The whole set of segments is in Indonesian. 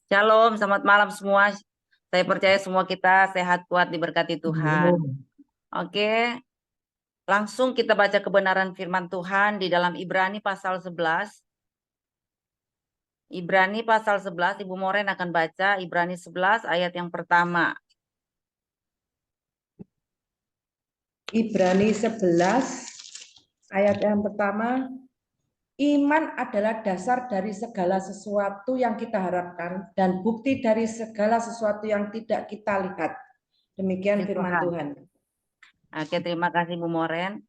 Shalom, selamat malam semua. Saya percaya semua kita sehat, kuat, diberkati Tuhan. Oke, langsung kita baca kebenaran firman Tuhan di dalam Ibrani pasal 11. Ibrani pasal 11, Ibu Moren akan baca Ibrani 11 ayat yang pertama. Ibrani 11 ayat yang pertama, iman adalah dasar dari segala sesuatu yang kita harapkan dan bukti dari segala sesuatu yang tidak kita lihat. Demikian firman Tuhan. Oke, terima kasih Bu Moren.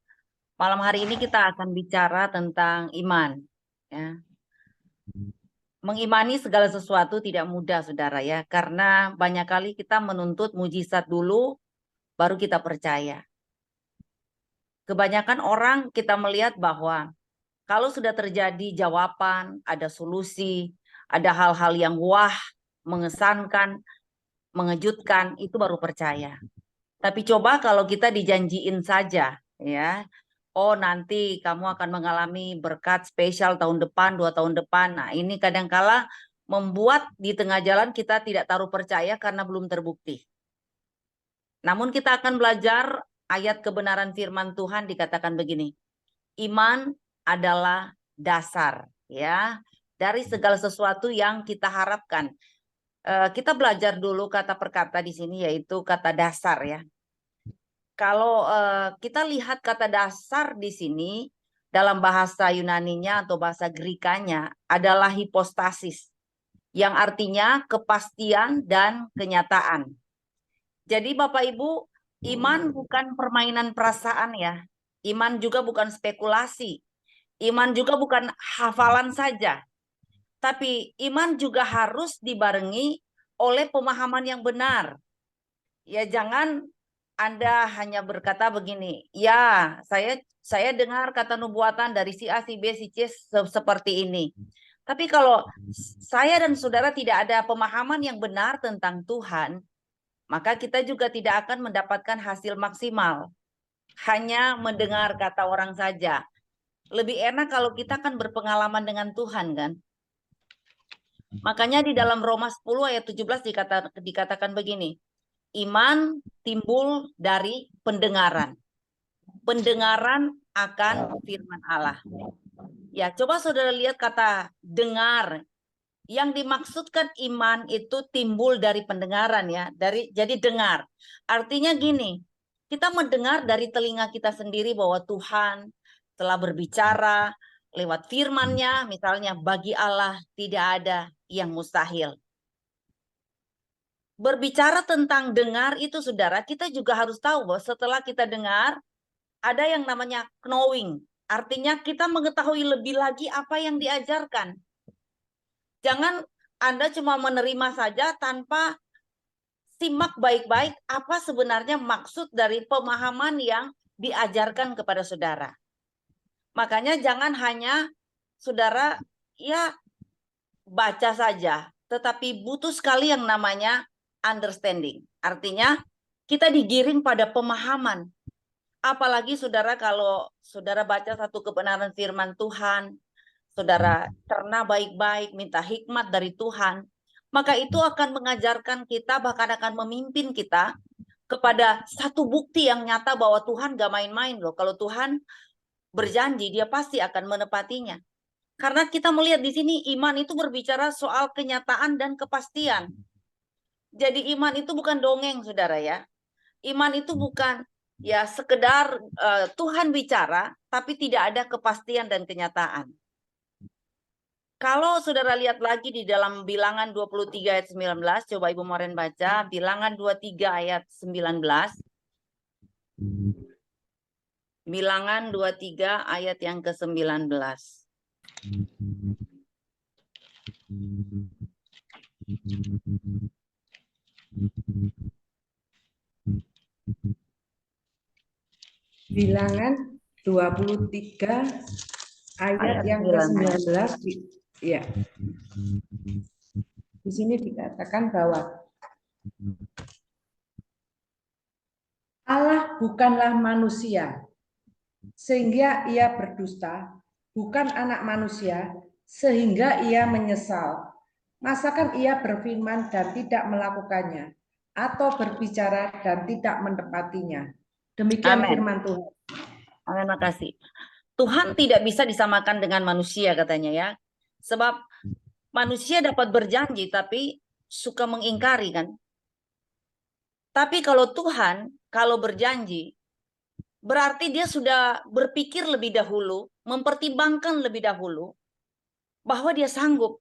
Malam hari ini kita akan bicara tentang iman. Ya. Mengimani segala sesuatu tidak mudah, saudara ya, karena banyak kali kita menuntut mujizat dulu, baru kita percaya. Kebanyakan orang kita melihat bahwa kalau sudah terjadi jawaban, ada solusi, ada hal-hal yang wah, mengesankan, mengejutkan, itu baru percaya. Tapi coba kalau kita dijanjiin saja, ya, oh nanti kamu akan mengalami berkat spesial tahun depan, 2 tahun depan. Nah ini kadangkala membuat di tengah jalan kita tidak taruh percaya karena belum terbukti. Namun kita akan belajar ayat kebenaran firman Tuhan dikatakan begini. Iman adalah dasar ya dari segala sesuatu yang kita harapkan. Kita belajar dulu kata per kata di sini yaitu kata dasar ya. Kalau kita lihat kata dasar di sini dalam bahasa Yunaninya atau bahasa Grekanya adalah hipostasis yang artinya kepastian dan kenyataan. Jadi Bapak Ibu, iman bukan permainan perasaan ya. Iman juga bukan spekulasi. Iman juga bukan hafalan saja. Tapi iman juga harus dibarengi oleh pemahaman yang benar. Ya jangan Anda hanya berkata begini, ya saya dengar kata nubuatan dari si A, si B, si C seperti ini. Tapi kalau saya dan saudara tidak ada pemahaman yang benar tentang Tuhan, maka kita juga tidak akan mendapatkan hasil maksimal. Hanya mendengar kata orang saja. Lebih enak kalau kita kan berpengalaman dengan Tuhan kan. Makanya di dalam Roma 10 ayat 17 dikatakan begini. Iman timbul dari pendengaran. Pendengaran akan firman Allah. Ya, coba saudara lihat kata dengar. Yang dimaksudkan iman itu timbul dari pendengaran ya, jadi dengar. Artinya gini, kita mendengar dari telinga kita sendiri bahwa Tuhan telah berbicara lewat firman-Nya, misalnya bagi Allah tidak ada yang mustahil. Berbicara tentang dengar itu saudara, kita juga harus tahu bahwa setelah kita dengar, ada yang namanya knowing. Artinya kita mengetahui lebih lagi apa yang diajarkan. Jangan Anda cuma menerima saja tanpa simak baik-baik apa sebenarnya maksud dari pemahaman yang diajarkan kepada saudara. Makanya jangan hanya saudara ya baca saja, tetapi butuh sekali yang namanya understanding. Artinya kita digiring pada pemahaman. Apalagi saudara kalau saudara baca satu kebenaran firman Tuhan, saudara cerna baik-baik, minta hikmat dari Tuhan, maka itu akan mengajarkan kita, bahkan akan memimpin kita kepada satu bukti yang nyata bahwa Tuhan gak main-main loh. Kalau Tuhan berjanji, dia pasti akan menepatinya. Karena kita melihat di sini iman itu berbicara soal kenyataan dan kepastian. Jadi iman itu bukan dongeng, saudara ya. Iman itu bukan ya sekedar Tuhan bicara, tapi tidak ada kepastian dan kenyataan. Kalau saudara lihat lagi di dalam Bilangan 23 ayat 19, coba Ibu Moren baca, Bilangan 23 ayat 19. Bilangan 23 ayat yang ke-19. Bilangan 23 ayat yang ke-19 ya. Di sini dikatakan bahwa Allah bukanlah manusia sehingga ia berdusta, bukan anak manusia sehingga ia menyesal. Masakan ia berfirman dan tidak melakukannya, atau berbicara dan tidak menepatinya? Demikian Amin. firman Tuhan. Amin, makasih. Tuhan tidak bisa disamakan dengan manusia katanya ya. Sebab manusia dapat berjanji tapi suka mengingkari kan. Tapi kalau Tuhan, kalau berjanji, berarti dia sudah berpikir lebih dahulu, mempertimbangkan lebih dahulu, bahwa dia sanggup.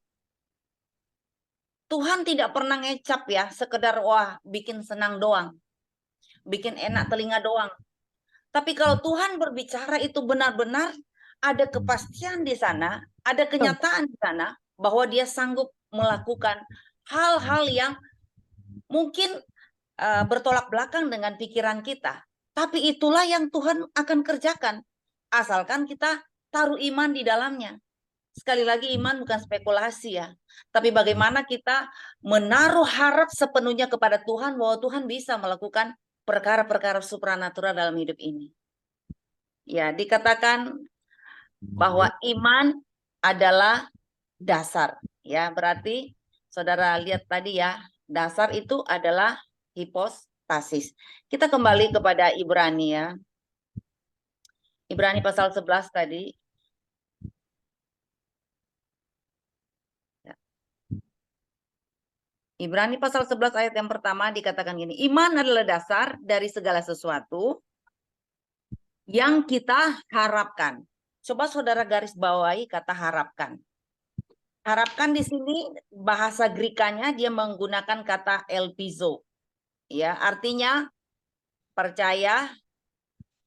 Tuhan tidak pernah ngecap ya, sekedar wah bikin senang doang, bikin enak telinga doang. Tapi kalau Tuhan berbicara itu benar-benar ada kepastian di sana, ada kenyataan di sana, bahwa dia sanggup melakukan hal-hal yang mungkin bertolak belakang dengan pikiran kita. Tapi itulah yang Tuhan akan kerjakan. Asalkan kita taruh iman di dalamnya. Sekali lagi iman bukan spekulasi ya. Tapi bagaimana kita menaruh harap sepenuhnya kepada Tuhan bahwa Tuhan bisa melakukan perkara-perkara supranatural dalam hidup ini. Ya, dikatakan bahwa iman adalah dasar. Ya, berarti saudara lihat tadi ya, dasar itu adalah hipostasis. Kita kembali kepada Ibrani ya. Ibrani pasal 11 tadi. Ibrani pasal 11 ayat yang pertama dikatakan gini, iman adalah dasar dari segala sesuatu yang kita harapkan. Coba saudara garis bawahi kata harapkan. Harapkan di sini bahasa Grekanya dia menggunakan kata elpizo. Ya, artinya percaya,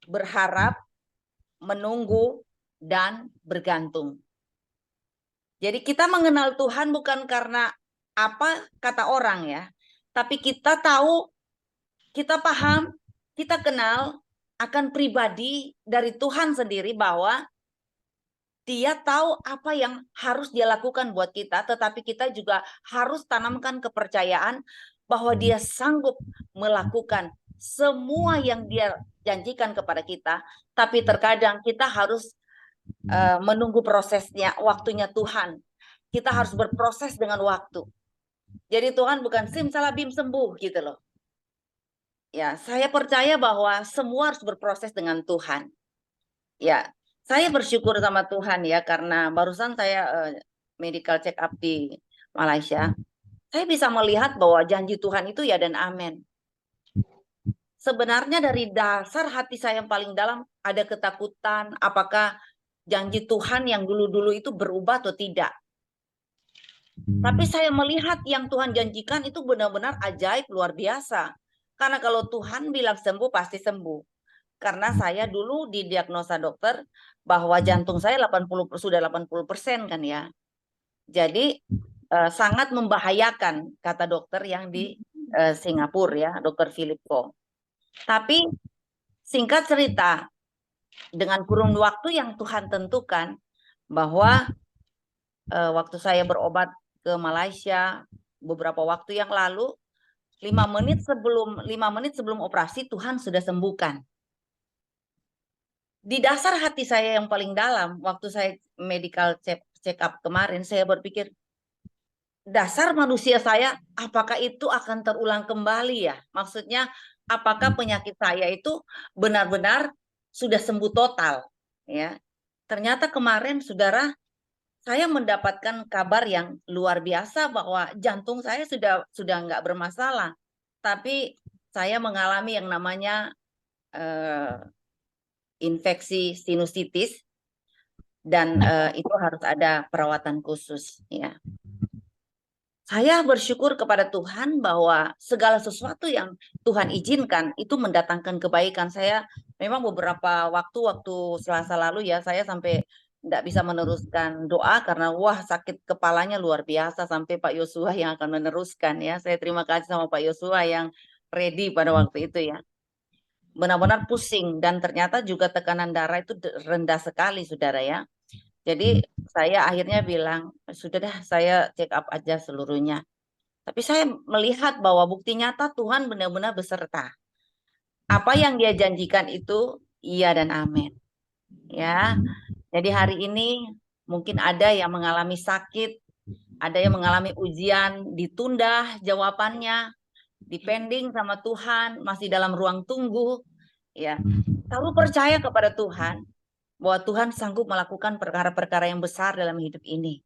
berharap, menunggu, dan bergantung. Jadi kita mengenal Tuhan bukan karena apa kata orang ya, tapi kita tahu, kita paham, kita kenal akan pribadi dari Tuhan sendiri bahwa dia tahu apa yang harus dia lakukan buat kita, tetapi kita juga harus tanamkan kepercayaan bahwa dia sanggup melakukan semua yang dia janjikan kepada kita, tapi terkadang kita harus menunggu prosesnya, waktunya Tuhan. Kita harus berproses dengan waktu. Jadi Tuhan bukan simsalabim sembuh gitu loh. Ya, saya percaya bahwa semua harus berproses dengan Tuhan. Ya, saya bersyukur sama Tuhan ya karena barusan saya medical check up di Malaysia. Saya bisa melihat bahwa janji Tuhan itu ya dan amin. Sebenarnya dari dasar hati saya yang paling dalam ada ketakutan apakah janji Tuhan yang dulu-dulu itu berubah atau tidak. Tapi saya melihat yang Tuhan janjikan itu benar-benar ajaib luar biasa. Karena kalau Tuhan bilang sembuh pasti sembuh. Karena saya dulu didiagnosa dokter bahwa jantung saya sudah 80% kan ya. Jadi sangat membahayakan kata dokter yang di Singapura ya, Dokter Filippo. Tapi singkat cerita, dengan kurun waktu yang Tuhan tentukan bahwa waktu saya berobat ke Malaysia beberapa waktu yang lalu, 5 menit sebelum operasi Tuhan sudah sembuhkan. Di dasar hati saya yang paling dalam, waktu saya medical check up kemarin, saya berpikir, dasar manusia saya, apakah itu akan terulang kembali ya? Maksudnya, apakah penyakit saya itu benar-benar sudah sembuh total? Ya, ternyata kemarin, saudara, saya mendapatkan kabar yang luar biasa bahwa jantung saya sudah nggak bermasalah, tapi saya mengalami yang namanya infeksi sinusitis dan itu harus ada perawatan khusus ya. Saya bersyukur kepada Tuhan bahwa segala sesuatu yang Tuhan izinkan itu mendatangkan kebaikan. Saya memang beberapa waktu Selasa lalu ya, saya sampai tidak bisa meneruskan doa karena wah sakit kepalanya luar biasa sampai Pak Yosua yang akan meneruskan ya. Saya terima kasih sama Pak Yosua yang ready pada waktu itu ya. Benar-benar pusing dan ternyata juga tekanan darah itu rendah sekali saudara ya. Jadi saya akhirnya bilang, sudah dah saya check up aja seluruhnya. Tapi saya melihat bahwa bukti nyata Tuhan benar-benar beserta. Apa yang dia janjikan itu iya dan amin. Ya. Jadi hari ini mungkin ada yang mengalami sakit, Ada yang mengalami ujian, ditunda jawabannya, dipending sama Tuhan, masih dalam ruang tunggu. Ya, selalu percaya kepada Tuhan bahwa Tuhan sanggup melakukan perkara-perkara yang besar dalam hidup ini.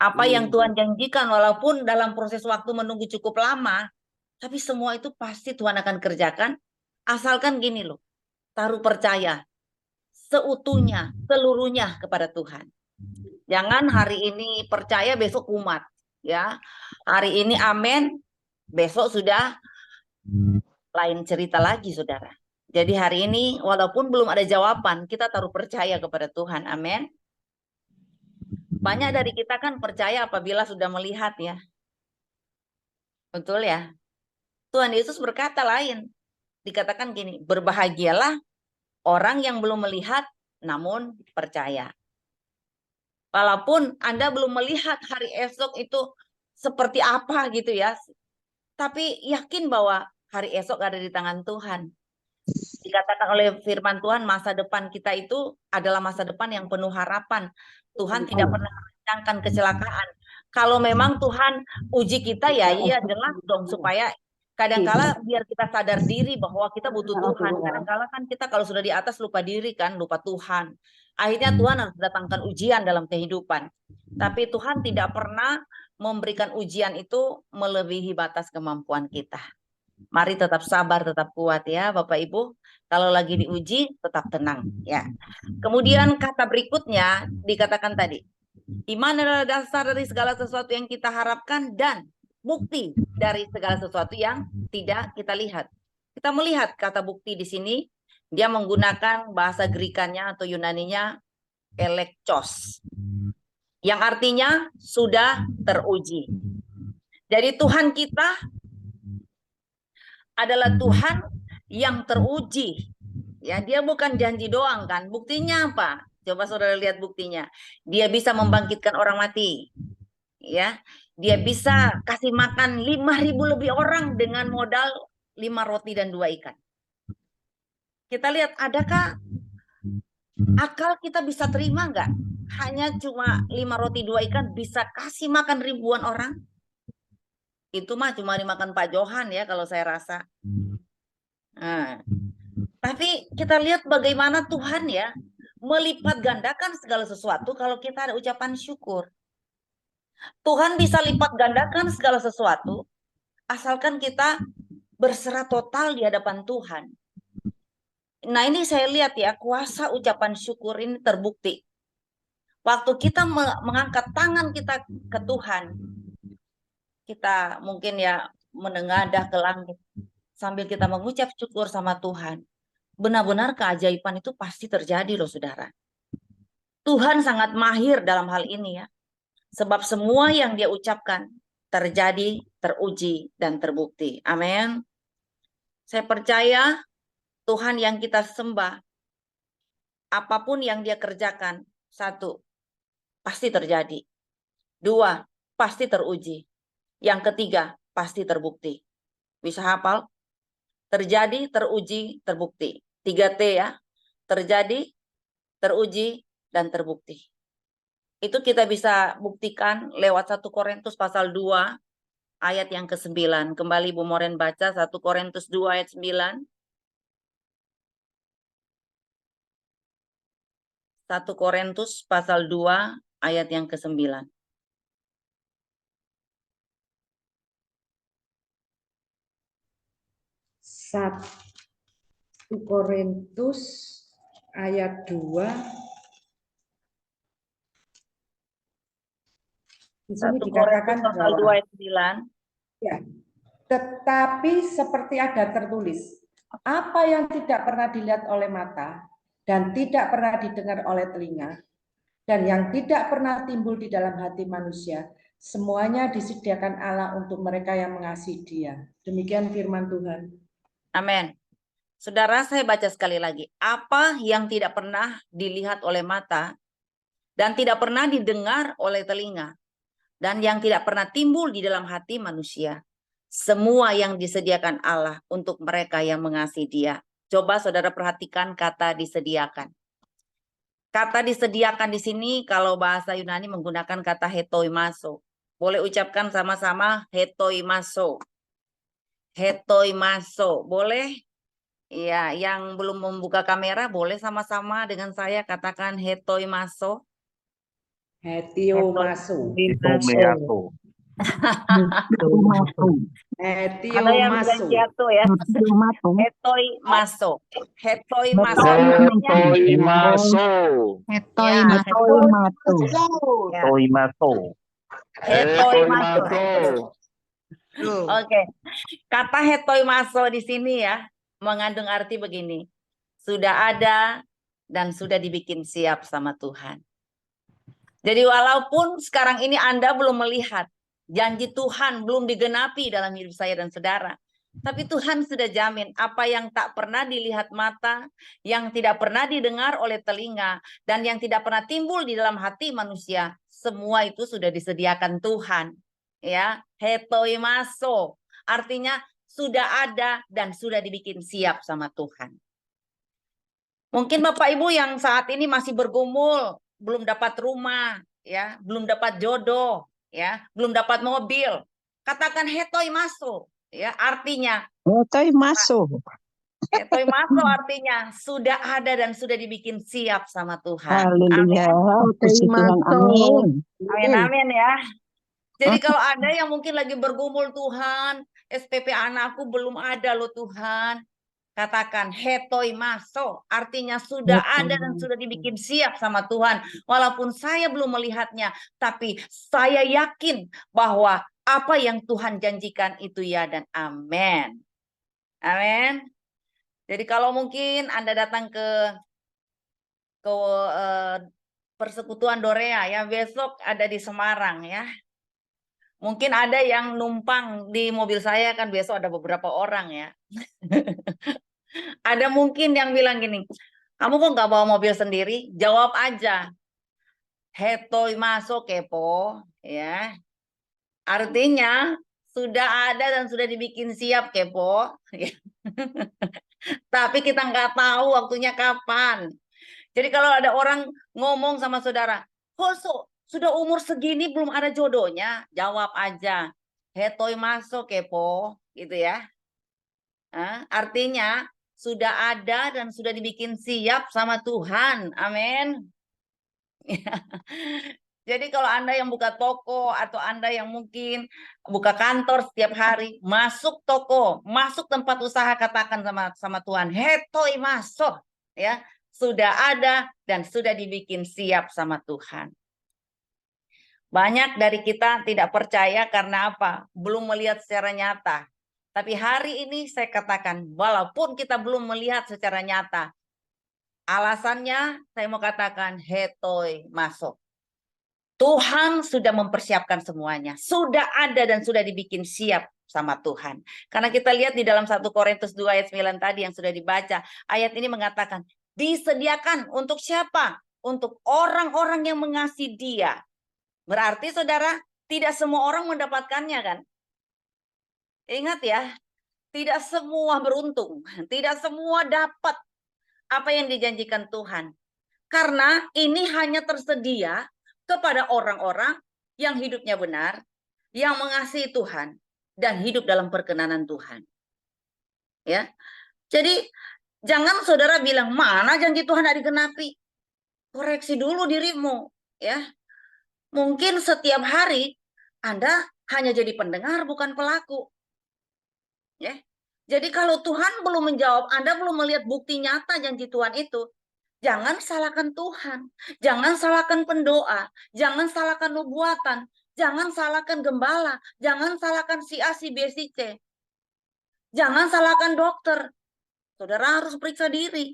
Apa yang Tuhan janjikan, walaupun dalam proses waktu menunggu cukup lama, tapi semua itu pasti Tuhan akan kerjakan. Asalkan gini loh, taruh percaya seutuhnya, seluruhnya kepada Tuhan. Jangan hari ini percaya, besok kumat. Ya, hari ini amin, besok sudah lain cerita lagi, saudara. Jadi hari ini walaupun belum ada jawaban, kita taruh percaya kepada Tuhan. Amin. Banyak dari kita kan percaya apabila sudah melihat ya. Betul ya? Tuhan Yesus berkata lain. Dikatakan gini, berbahagialah orang yang belum melihat namun percaya. Walaupun Anda belum melihat hari esok itu seperti apa gitu ya. Tapi yakin bahwa hari esok ada di tangan Tuhan. Dikatakan oleh firman Tuhan, masa depan kita itu adalah masa depan yang penuh harapan. Tuhan tidak pernah merancangkan kecelakaan. Kalau memang Tuhan uji kita, ya iya jelas dong, supaya kadangkala biar kita sadar diri bahwa kita butuh Tuhan. Kadangkala kan kita kalau sudah di atas lupa diri kan, lupa Tuhan. Akhirnya Tuhan harus datangkan ujian dalam kehidupan. Tapi Tuhan tidak pernah memberikan ujian itu melebihi batas kemampuan kita. Mari tetap sabar, tetap kuat ya Bapak Ibu. Kalau lagi diuji, tetap tenang ya. Kemudian kata berikutnya dikatakan tadi, iman adalah dasar dari segala sesuatu yang kita harapkan dan bukti dari segala sesuatu yang tidak kita lihat. Kita melihat kata bukti di sini, dia menggunakan bahasa Gerikannya atau Yunaninya elektos, yang artinya sudah teruji. Jadi Tuhan kita adalah Tuhan yang teruji. Ya, dia bukan janji doang kan. Buktinya apa? Coba saudara lihat buktinya. Dia bisa membangkitkan orang mati. Ya, dia bisa kasih makan 5.000 lebih orang dengan modal 5 roti dan 2 ikan. Kita lihat, adakah akal kita bisa terima nggak? Hanya cuma 5 roti 2 ikan bisa kasih makan ribuan orang? Itu mah cuma dimakan Pak Johan ya kalau saya rasa. Nah, tapi kita lihat bagaimana Tuhan ya melipat gandakan segala sesuatu kalau kita ada ucapan syukur. Tuhan bisa lipat gandakan segala sesuatu asalkan kita berserah total di hadapan Tuhan. Nah, ini saya lihat ya, kuasa ucapan syukur ini terbukti. Waktu kita mengangkat tangan kita ke Tuhan, kita mungkin ya menengadah ke langit sambil kita mengucap syukur sama Tuhan. Benar-benar keajaiban itu pasti terjadi loh saudara. Tuhan sangat mahir dalam hal ini ya. Sebab semua yang dia ucapkan terjadi, teruji, dan terbukti. Amin. Saya percaya Tuhan yang kita sembah, apapun yang dia kerjakan, 1, pasti terjadi. 2, pasti teruji. Yang ketiga, pasti terbukti. Bisa hafal? Terjadi, teruji, terbukti. 3T ya. Terjadi, teruji, dan terbukti. Itu kita bisa buktikan lewat 1 Korintus pasal 2 ayat yang ke-9. Kembali Bu Moren baca 1 Korintus 2 ayat 9. 1 Korintus pasal 2 ayat yang ke-9. 1 Korintus ayat 2. Di sini 1 dikatakan Korintus pasal 2 ayat 9. Ya, tetapi seperti ada tertulis, apa yang tidak pernah dilihat oleh mata dan tidak pernah didengar oleh telinga dan yang tidak pernah timbul di dalam hati manusia, semuanya disediakan Allah untuk mereka yang mengasihi Dia. Demikian firman Tuhan. Amin. Saudara, saya baca sekali lagi. Apa yang tidak pernah dilihat oleh mata dan tidak pernah didengar oleh telinga dan yang tidak pernah timbul di dalam hati manusia, semua yang disediakan Allah untuk mereka yang mengasihi Dia. Coba saudara perhatikan kata disediakan. Kata disediakan di sini kalau bahasa Yunani menggunakan kata hetoimaso. Boleh ucapkan sama-sama hetoimaso. Hetoimaso. Boleh? Iya, yang belum membuka kamera boleh sama-sama dengan saya katakan hetoimaso. Hetiomasu. Hitomeato. Ada yang bilang Hetiomasu. jatuh ya. Hetoimaso. Hetoimaso itu artinya Hetoimaso. ya, ya. Toimato. Hetoimaso. Oke. Kata hetoimaso di sini ya mengandung arti begini. Sudah ada dan sudah dibikin siap sama Tuhan. Jadi walaupun sekarang ini Anda belum melihat, janji Tuhan belum digenapi dalam hidup saya dan saudara. Tapi Tuhan sudah jamin apa yang tak pernah dilihat mata, yang tidak pernah didengar oleh telinga, dan yang tidak pernah timbul di dalam hati manusia. Semua itu sudah disediakan Tuhan. Ya, hetoimaso. Artinya sudah ada dan sudah dibikin siap sama Tuhan. Mungkin Bapak Ibu yang saat ini masih bergumul, belum dapat rumah, ya, belum dapat jodoh, ya, belum dapat mobil. Katakan hetoimaso, ya, artinya hetoimaso artinya sudah ada dan sudah dibikin siap sama Tuhan. Haleluya. Puji Tuhan. Amin. Amin, amin ya. Jadi kalau ada yang mungkin lagi bergumul, Tuhan, SPP anakku belum ada loh Tuhan. Katakan hetoimaso, artinya sudah ada dan sudah dibikin siap sama Tuhan. Walaupun saya belum melihatnya, tapi saya yakin bahwa apa yang Tuhan janjikan itu ya dan amin. Amin. Jadi kalau mungkin Anda datang ke persekutuan Dorea ya, besok ada di Semarang ya. Mungkin ada yang numpang di mobil saya kan, besok ada beberapa orang ya. Ada mungkin yang bilang gini, kamu kok nggak bawa mobil sendiri? Jawab aja, hetoimaso kepo, ya. Artinya sudah ada dan sudah dibikin siap kepo. Tapi kita nggak tahu waktunya kapan. Jadi kalau ada orang ngomong sama saudara, kok sudah umur segini belum ada jodohnya? Jawab aja, hetoimaso kepo, gitu ya. Artinya sudah ada dan sudah dibikin siap sama Tuhan. Amin. Jadi kalau Anda yang buka toko atau Anda yang mungkin buka kantor setiap hari, masuk toko, masuk tempat usaha, katakan sama Tuhan, hetoimaso, ya, sudah ada dan sudah dibikin siap sama Tuhan. Banyak dari kita tidak percaya karena apa? Belum melihat secara nyata. Tapi hari ini saya katakan, walaupun kita belum melihat secara nyata, alasannya saya mau katakan hetoimaso. Tuhan sudah mempersiapkan semuanya. Sudah ada dan sudah dibikin siap sama Tuhan. Karena kita lihat di dalam 1 Korintus 2 ayat 9 tadi yang sudah dibaca. Ayat ini mengatakan, disediakan untuk siapa? Untuk orang-orang yang mengasihi Dia. Berarti saudara, tidak semua orang mendapatkannya kan? Ingat ya, tidak semua beruntung, tidak semua dapat apa yang dijanjikan Tuhan. Karena ini hanya tersedia kepada orang-orang yang hidupnya benar, yang mengasihi Tuhan, dan hidup dalam perkenanan Tuhan. Ya, jadi jangan saudara bilang, mana janji Tuhan tidak digenapi. Koreksi dulu dirimu. Ya, mungkin setiap hari Anda hanya jadi pendengar, bukan pelaku. Ya. Jadi kalau Tuhan belum menjawab, Anda belum melihat bukti nyata janji Tuhan itu, jangan salahkan Tuhan, jangan salahkan pendoa, jangan salahkan nubuatan, jangan salahkan gembala, jangan salahkan si A, si B, si C. Jangan salahkan dokter. Saudara harus periksa diri.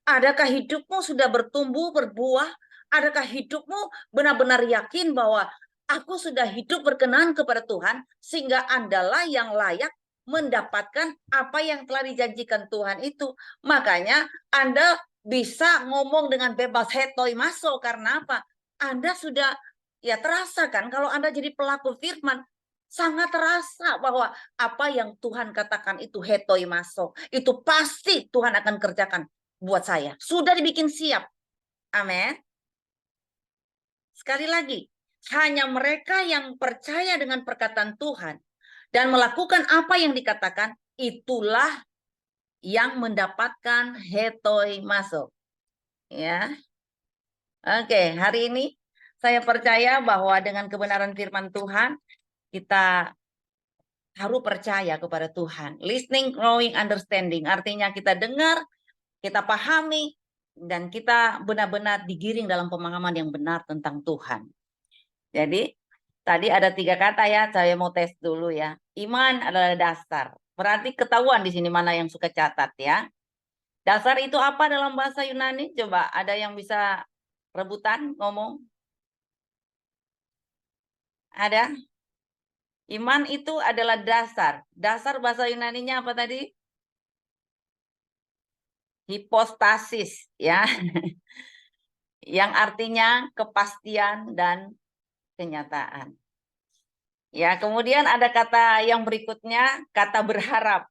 Adakah hidupmu sudah bertumbuh, berbuah? Adakah hidupmu benar-benar yakin bahwa aku sudah hidup berkenan kepada Tuhan, sehingga Andalah yang layak mendapatkan apa yang telah dijanjikan Tuhan itu. Makanya Anda bisa ngomong dengan bebas hetoimaso. Karena apa? Anda sudah ya terasa kan kalau Anda jadi pelaku firman, sangat terasa bahwa apa yang Tuhan katakan itu hetoimaso. Itu pasti Tuhan akan kerjakan buat saya. Sudah dibikin siap. Amin. Sekali lagi, Hanya mereka yang percaya dengan perkataan Tuhan dan melakukan apa yang dikatakan, itulah yang mendapatkan hetoi masuk. Ya, oke. Hari ini saya percaya bahwa dengan kebenaran firman Tuhan kita harus percaya kepada Tuhan. Listening, knowing, understanding. Artinya kita dengar, kita pahami, dan kita benar-benar digiring dalam pemahaman yang benar tentang Tuhan. Jadi tadi ada 3 kata ya, saya mau tes dulu ya. Iman adalah dasar. Berarti ketahuan di sini mana yang suka catat ya. Dasar itu apa dalam bahasa Yunani? Coba ada yang bisa rebutan ngomong? Ada? Iman itu adalah dasar. Dasar bahasa Yunaninya apa tadi? Hipostasis ya. Yang artinya kepastian dan kenyataan. Ya, kemudian ada kata yang berikutnya, kata berharap.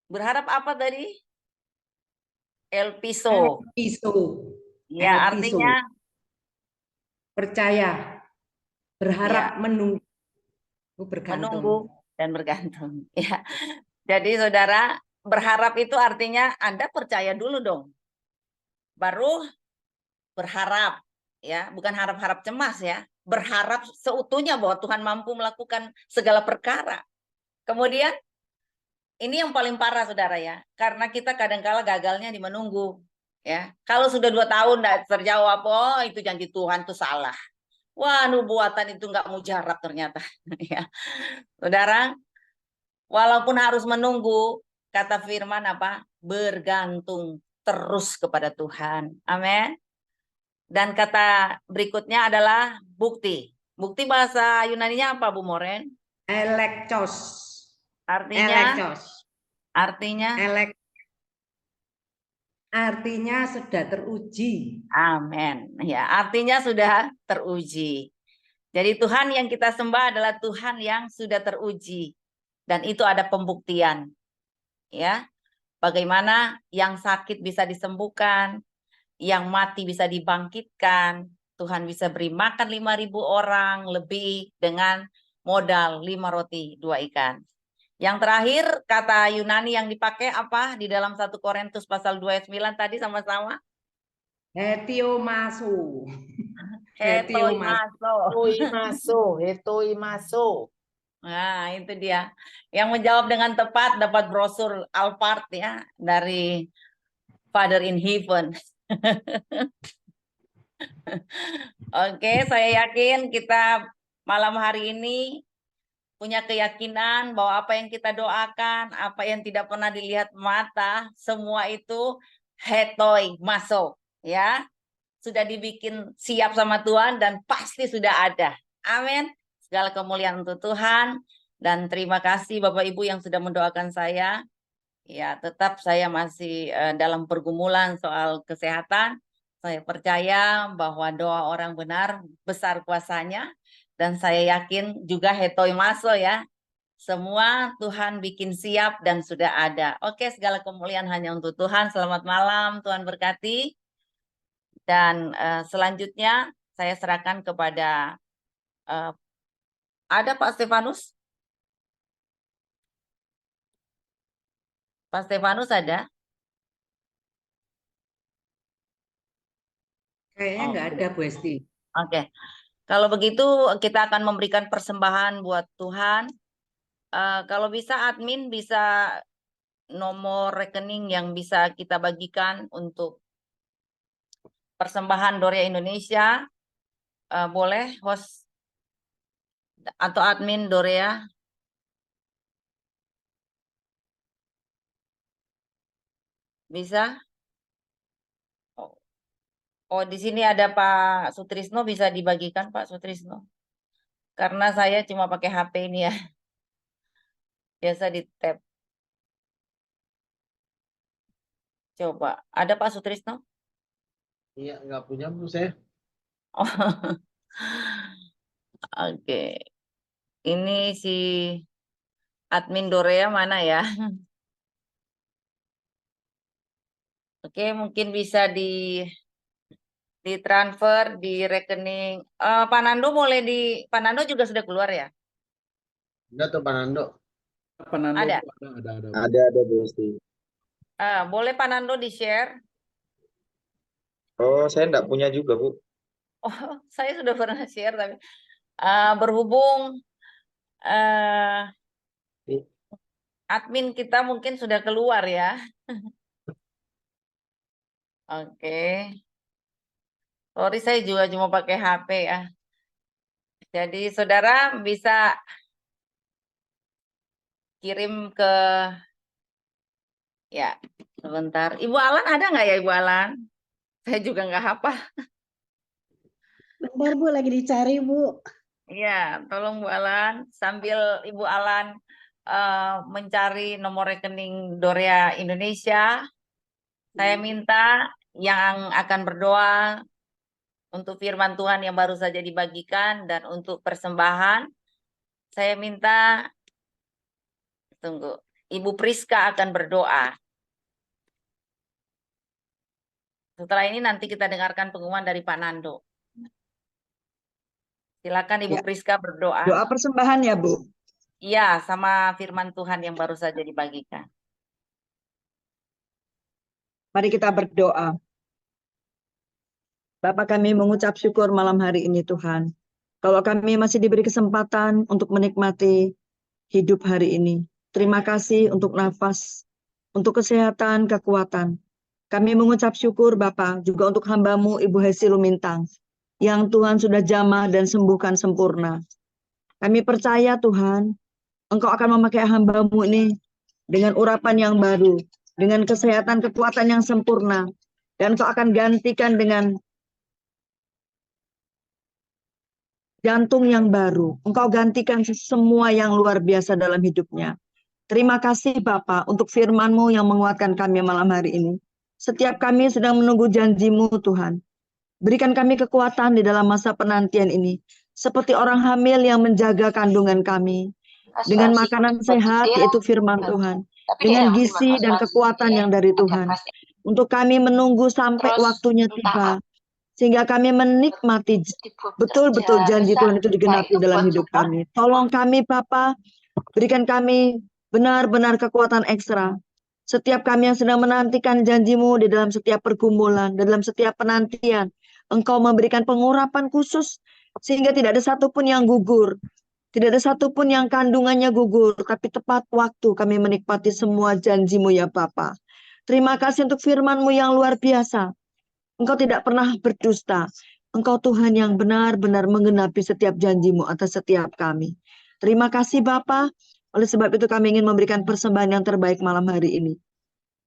Berharap apa tadi? Elpiso. Piso, Ya, elpiso. artinya Percaya, berharap, ya, menunggu, menunggu bergantung. dan bergantung. Ya. Jadi saudara, berharap itu artinya Anda percaya dulu dong. Baru berharap, ya, bukan harap-harap cemas ya. Berharap seutuhnya bahwa Tuhan mampu melakukan segala perkara. Kemudian ini yang paling parah saudara ya, karena kita kadang-kala gagalnya di menunggu. Ya, kalau sudah 2 tahun tidak terjawab, oh itu janji Tuhan itu salah. Wah, nubuatan itu nggak mujarab ternyata. Ya, saudara, walaupun harus menunggu, kata firman apa? Bergantung terus kepada Tuhan. Amin. Dan kata berikutnya adalah bukti. Bukti bahasa Yunaninya apa, Bu Moren? Elektos, Artinya, elektos, artinya, artinya sudah teruji. amin. Ya, artinya sudah teruji. Jadi Tuhan yang kita sembah adalah Tuhan yang sudah teruji. Dan itu ada pembuktian. Ya, bagaimana yang sakit bisa disembuhkan, yang mati bisa dibangkitkan, Tuhan bisa beri makan 5.000 orang lebih dengan modal 5 roti 2 ikan. Yang terakhir kata Yunani yang dipakai apa di dalam 1 Korintus pasal 2 ayat 9 tadi sama-sama? Hetiomasu. Hetoimaso. Etoimaso. Nah, itu dia. Yang menjawab dengan tepat dapat brosur Alphard ya dari Father in Heaven. Oke, saya yakin kita malam hari ini punya keyakinan bahwa apa yang kita doakan, apa yang tidak pernah dilihat mata, semua itu hetoi masuk ya. Sudah dibikin siap sama Tuhan dan pasti sudah ada. Amin. Segala kemuliaan untuk Tuhan dan terima kasih Bapak Ibu yang sudah mendoakan saya. Ya, tetap saya masih dalam pergumulan soal kesehatan. Saya percaya bahwa doa orang benar besar kuasanya dan saya yakin juga hetoi maso ya. Semua Tuhan bikin siap dan sudah ada. Oke, segala kemuliaan hanya untuk Tuhan. Selamat malam, Tuhan berkati. Dan selanjutnya saya serahkan kepada ada Pak Stefanus? Pak Stefanus ada? Kayaknya nggak ada, Bu Esti. Oke. Kalau begitu kita akan memberikan persembahan buat Tuhan. Kalau bisa admin bisa nomor rekening yang bisa kita bagikan untuk persembahan Dorea Indonesia. Boleh host atau admin Dorea? Bisa? Oh, di sini ada Pak Sutrisno, bisa dibagikan Pak Sutrisno. Karena saya cuma pakai HP ini ya. Biasa di tab. Coba, ada Pak Sutrisno? Iya, nggak punya Bu saya. Oh, oke. Ini si admin Dorea mana ya? Oke, mungkin bisa di ditransfer di rekening. Pak Nando juga sudah keluar ya? Udah tuh Pak Nando. Ada. Ada Bu Esti. Boleh Pak Nando di-share? Oh, saya enggak punya juga, Bu. Oh, saya sudah pernah share tapi berhubung admin kita mungkin sudah keluar ya. Oke. Sorry, saya juga cuma pakai HP ya. Jadi saudara bisa kirim ke, ya sebentar. Ibu Alan ada nggak ya Ibu Alan? Saya juga nggak hafal. Bentar Bu, lagi dicari Bu. Iya, tolong Bu Alan. Sambil Ibu Alan mencari nomor rekening Dorea Indonesia, saya minta yang akan berdoa untuk firman Tuhan yang baru saja dibagikan dan untuk persembahan, saya minta, tunggu, Ibu Priska akan berdoa. Setelah ini nanti kita dengarkan pengumuman dari Pak Nando. Silakan Ibu Ya. Priska berdoa. Doa persembahan ya Bu. Iya, sama firman Tuhan yang baru saja dibagikan. Mari kita berdoa. Bapak, kami mengucap syukur malam hari ini Tuhan. Kalau kami masih diberi kesempatan untuk menikmati hidup hari ini. Terima kasih untuk nafas, untuk kesehatan, kekuatan. Kami mengucap syukur Bapak juga untuk hamba-Mu Ibu Hesi Lumintang, yang Tuhan sudah jamah dan sembuhkan sempurna. Kami percaya Tuhan, Engkau akan memakai hamba-Mu ini dengan urapan yang baru, dengan kesehatan, kekuatan yang sempurna, dan Engkau akan gantikan dengan jantung yang baru. Engkau gantikan semua yang luar biasa dalam hidupnya. Terima kasih Bapak untuk firman-Mu yang menguatkan kami malam hari ini. Setiap kami sedang menunggu janji-Mu Tuhan. Berikan kami kekuatan di dalam masa penantian ini. Seperti orang hamil yang menjaga kandungan kami. Dengan makanan sehat yaitu firman Tuhan. Dengan gizi dan kekuatan yang dari Tuhan. Untuk kami menunggu sampai waktunya tiba. Sehingga kami menikmati betul-betul janji Tuhan itu digenapi dalam hidup kami. Tolong kami Bapa, berikan kami benar-benar kekuatan ekstra. Setiap kami yang sedang menantikan janji-Mu di dalam setiap pergumulan, dalam setiap penantian, Engkau memberikan pengurapan khusus, sehingga tidak ada satupun yang gugur. Tidak ada satupun yang kandungannya gugur, tapi tepat waktu kami menikmati semua janji-Mu ya Bapa. Terima kasih untuk firman-Mu yang luar biasa. Engkau tidak pernah berdusta. Engkau Tuhan yang benar-benar menggenapi setiap janji-Mu atas setiap kami. Terima kasih Bapa. Oleh sebab itu kami ingin memberikan persembahan yang terbaik malam hari ini.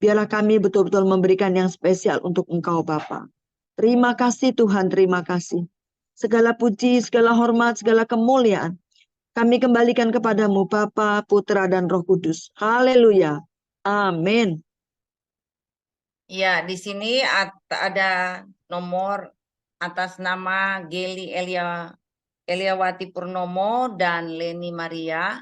Biarlah kami betul-betul memberikan yang spesial untuk Engkau Bapa. Terima kasih Tuhan, terima kasih. Segala puji, segala hormat, segala kemuliaan kami kembalikan kepadamu Bapa, Putra, dan Roh Kudus. Haleluya. Amin. Ya, di sini ada nomor atas nama Geli Eliawati Purnomo dan Leni Maria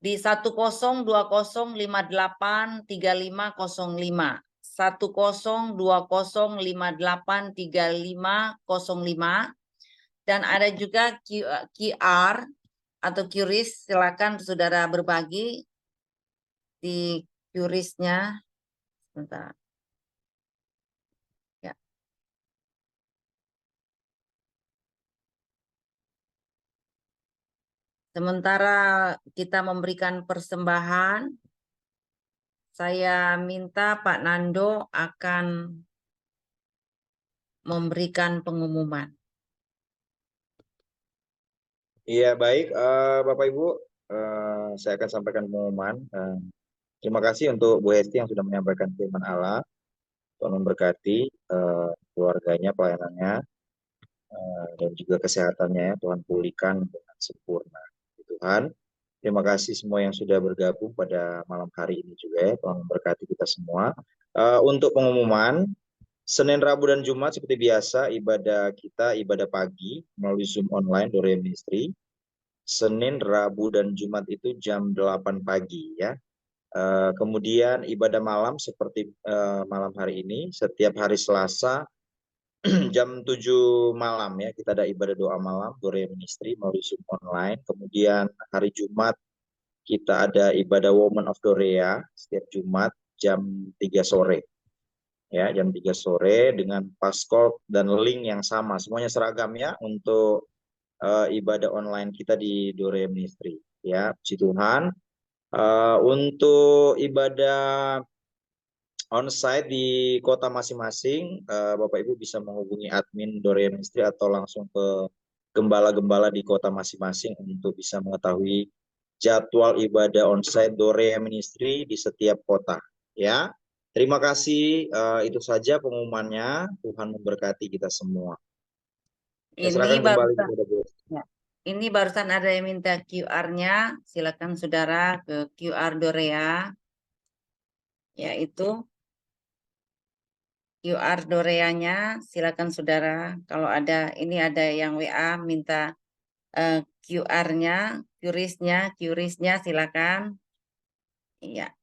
di 1020583505. 1020583505 dan ada juga QR atau QRIS, silakan saudara berbagi di QRIS-nya. Sebentar. Ya. Sementara kita memberikan persembahan, saya minta Pak Nando akan memberikan pengumuman. Iya, baik, Bapak Ibu, saya akan sampaikan pengumuman. Terima kasih untuk Bu Hesti yang sudah menyampaikan firman Allah. Tuhan memberkati keluarganya, pelayanannya, dan juga kesehatannya. Tuhan pulihkan dengan sempurna. Tuhan, terima kasih semua yang sudah bergabung pada malam hari ini juga ya. Tuhan memberkati kita semua. Untuk pengumuman, Senin, Rabu, dan Jumat seperti biasa ibadah kita ibadah pagi melalui Zoom online Dorea Ministry. Senin, Rabu, dan Jumat itu jam 8 pagi ya. Kemudian ibadah malam seperti malam hari ini setiap hari Selasa jam 7 malam ya, kita ada ibadah doa malam, Dorea Ministry melalui Zoom online. Kemudian hari Jumat kita ada ibadah Women of Dorea setiap Jumat jam 3 sore. Ya, jam 3 sore dengan paskol dan link yang sama. Semuanya seragam ya untuk ibadah online kita di Dorea Ministry. Ya, puji Tuhan. Untuk ibadah onsite di kota masing-masing, Bapak Ibu bisa menghubungi admin Dorea Ministry atau langsung ke gembala-gembala di kota masing-masing untuk bisa mengetahui jadwal ibadah onsite Dorea Ministry di setiap kota. Ya, terima kasih. Itu saja pengumumannya. Tuhan memberkati kita semua. Saya Ini serahkan kembali barusan, kepada Bu. ya, ini barusan ada yang minta QR-nya. Silakan saudara ke QR Dorea, yaitu QR Doreanya. Silakan saudara. Kalau ada, ini ada yang WA minta QR-nya, QRIS-nya silakan. Iya.